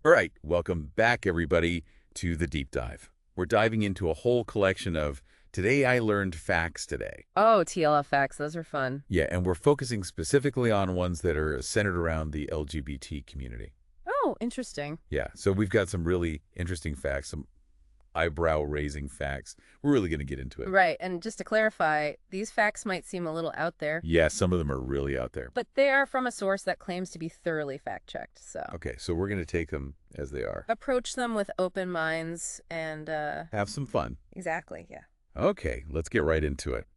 All right, welcome back, everybody, to the deep dive. We're diving into a whole collection of Today I Learned Facts Today. Oh, TLFX, those are fun. Yeah, and we're focusing specifically on ones that are centered around the LGBT community. Oh, interesting. Yeah, so we've got some really interesting facts, some eyebrow-raising facts. We're really going to get into it. Right, and just to clarify, these facts might seem a little out there, Yeah, some of them are really out there. but they are from a source that claims to be thoroughly fact-checked, so Okay, so we're going to take them as they are. approach them with open minds and, Have some fun. exactly, yeah. Okay, let's get right into it.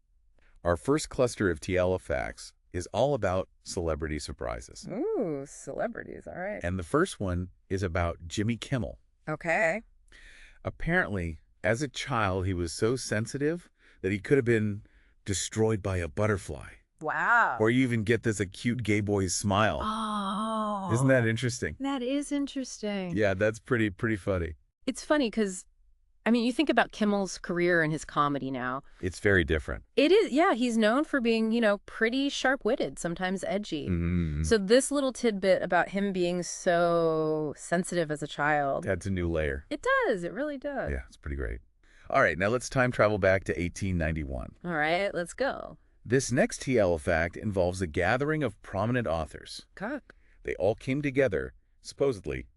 Our first cluster of TLF facts is all about celebrity surprises. Ooh, celebrities, all right. And the first one is about Jimmy Kimmel. Okay. Apparently, as a child, he was so sensitive that he could have been destroyed by a butterfly. Wow. Or you even get this acute gay boy's smile. Oh. Isn't that interesting? That is interesting. Yeah, that's pretty funny. It's funny because, I mean, you think about Kimmel's career and his comedy now. It's very different. It is, yeah, he's known for being, pretty sharp-witted, sometimes edgy. Mm-hmm. So this little tidbit about him being so sensitive as a child, That's a new layer. it does, it really does. Yeah, it's pretty great. All right, now let's time travel back to 1891. All right, let's go. This next TL fact involves a gathering of prominent authors. Cock. They all came together, supposedly,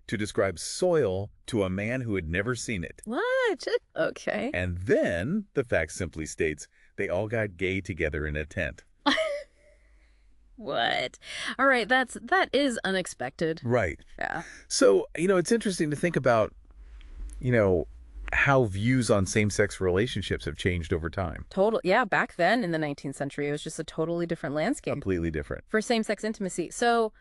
to describe soil to a man who had never seen it. What? Okay. And then, the fact simply states, they all got gay together in a tent. What? All right, that is unexpected. Right. Yeah. So, it's interesting to think about, how views on same-sex relationships have changed over time. Total. Yeah, back then in the 19th century, it was just a totally different landscape Completely different. for same-sex intimacy. So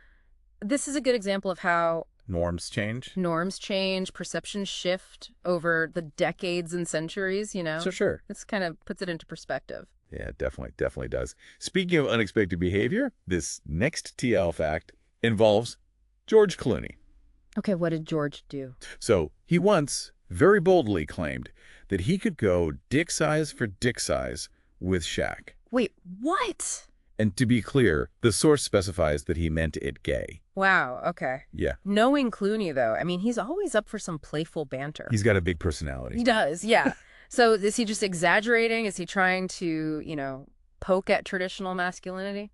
this is a good example of how Norms change? norms change, perceptions shift over the decades and centuries, So sure. This kind of puts it into perspective. Yeah, definitely does. Speaking of unexpected behavior, this next TL fact involves George Clooney. Okay, what did George do? So he once very boldly claimed that he could go dick size for dick size with Shaq. Wait, what? And to be clear, the source specifies that he meant it gay. Wow, okay. Yeah, Knowing Clooney, though, I mean, he's always up for some playful banter. he's got a big personality. He does, yeah. So is he just exaggerating? Is he trying to, poke at traditional masculinity?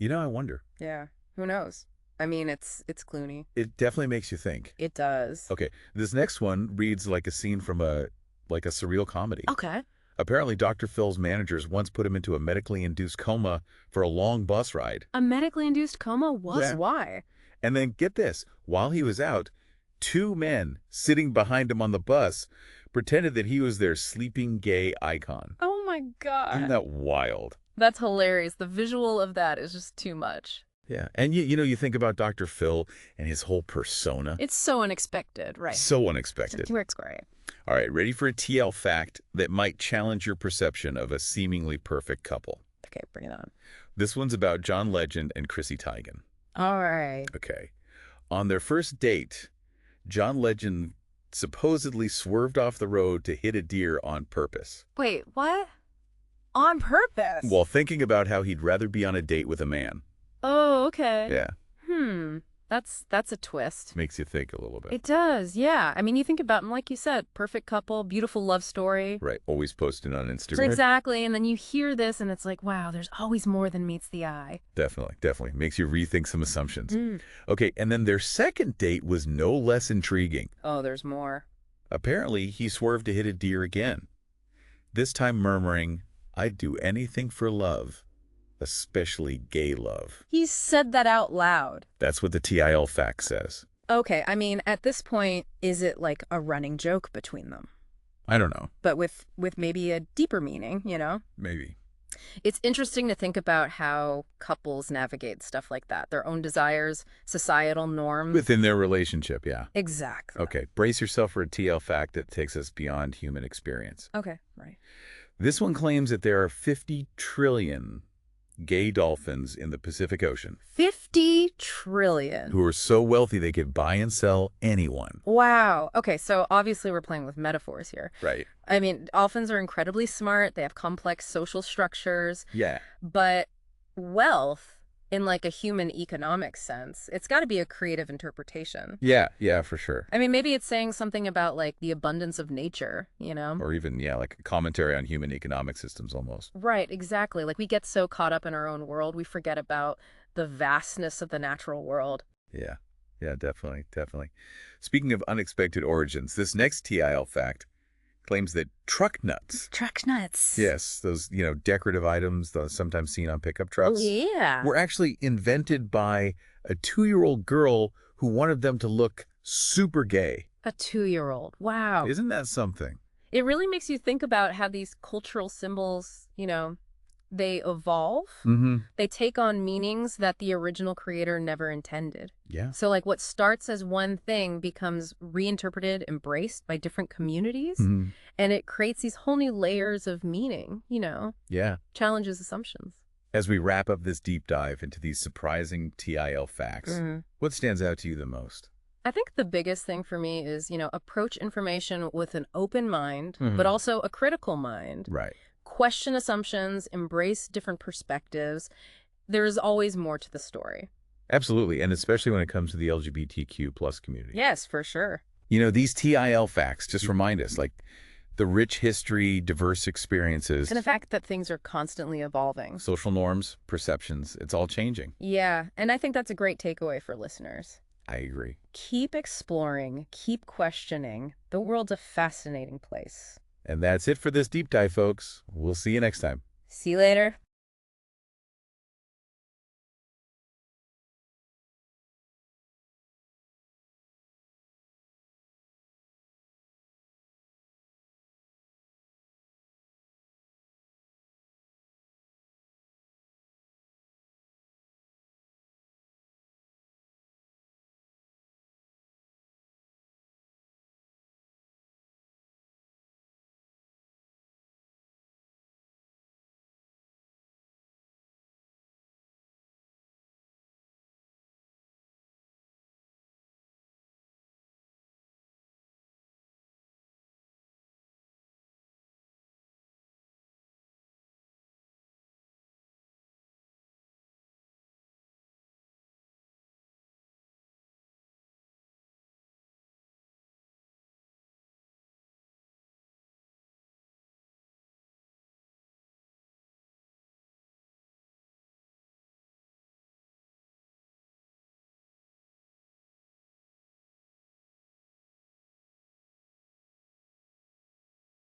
I wonder. Yeah, who knows? I mean, it's Clooney. It definitely makes you think. It does. Okay, this next one reads like a scene from a surreal comedy. Okay. Apparently, Dr. Phil's managers once put him into a medically induced coma for a long bus ride. A medically induced coma was Yeah. why? And then get this, while he was out, two men sitting behind him on the bus pretended that he was their sleeping gay icon. Oh my God. Isn't that wild? That's hilarious. The visual of that is just too much. Yeah. And you think about Dr. Phil and his whole persona. It's so unexpected, right? So unexpected. He works great. All right, ready for a TL fact that might challenge your perception of a seemingly perfect couple. Okay, bring it on. This one's about John Legend and Chrissy Teigen. All right. Okay. On their first date, John Legend supposedly swerved off the road to hit a deer on purpose, Wait, what? On purpose? while thinking about how he'd rather be on a date with a man. Oh, okay. Yeah, That's a twist. makes you think a little bit. It does, yeah. I mean, you think about them, like you said, perfect couple, beautiful love story. Right, always posting on Instagram. Exactly, and then you hear this and it's like, wow, there's always more than meets the eye. Definitely. Makes you rethink some assumptions. Mm. Okay, and then their second date was no less intriguing. Oh, there's more. Apparently, he swerved to hit a deer again, this time murmuring, "I'd do anything for love, especially gay love." He said that out loud. That's what the TIL fact says. Okay, I mean, at this point, is it like a running joke between them? I don't know. But with maybe a deeper meaning, Maybe. It's interesting to think about how couples navigate stuff like that. Their own desires, societal norms. Within their relationship, yeah. Exactly. Okay, brace yourself for a TL fact that takes us beyond human experience. Okay, right. This one claims that there are 50 trillion gay dolphins in the Pacific Ocean 50 trillion. who are so wealthy they could buy and sell anyone. Wow. Okay, so obviously we're playing with metaphors here. Right. I mean, dolphins are incredibly smart. They have complex social structures, Yeah. but wealth in like a human economic sense. It's got to be a creative interpretation. Yeah, yeah, for sure. I mean, maybe it's saying something about like the abundance of nature, you know? Or even, yeah, like a commentary on human economic systems almost. Right, exactly. Like we get so caught up in our own world, we forget about the vastness of the natural world. Yeah, yeah, definitely, definitely. Speaking of unexpected origins, this next TIL fact claims that truck nuts, Truck nuts. yes, those, decorative items, those sometimes seen on pickup Oh, trucks, yeah. were actually invented by a 2-year-old girl who wanted them to look super gay. A 2-year-old. Wow. Isn't that something? It really makes you think about how these cultural symbols, they evolve. Mm-hmm. They take on meanings that the original creator never intended. Yeah. So like what starts as one thing becomes reinterpreted, embraced by different communities, Mm-hmm. and it creates these whole new layers of meaning, Yeah. challenges assumptions. As we wrap up this deep dive into these surprising TIL facts, what stands out to you the most? I think the biggest thing for me is, approach information with an open mind, Mhm. but also a critical mind. Right. Question assumptions, embrace different perspectives. There's always more to the story. Absolutely, and especially when it comes to the LGBTQ plus community. Yes, for sure. These TIL facts just remind us, like, the rich history, diverse experiences, And the fact that things are constantly evolving. social norms, perceptions, it's all changing. Yeah, and I think that's a great takeaway for listeners. I agree. Keep exploring, keep questioning. The world's a fascinating place. And that's it for this deep dive, folks. We'll see you next time. See you later.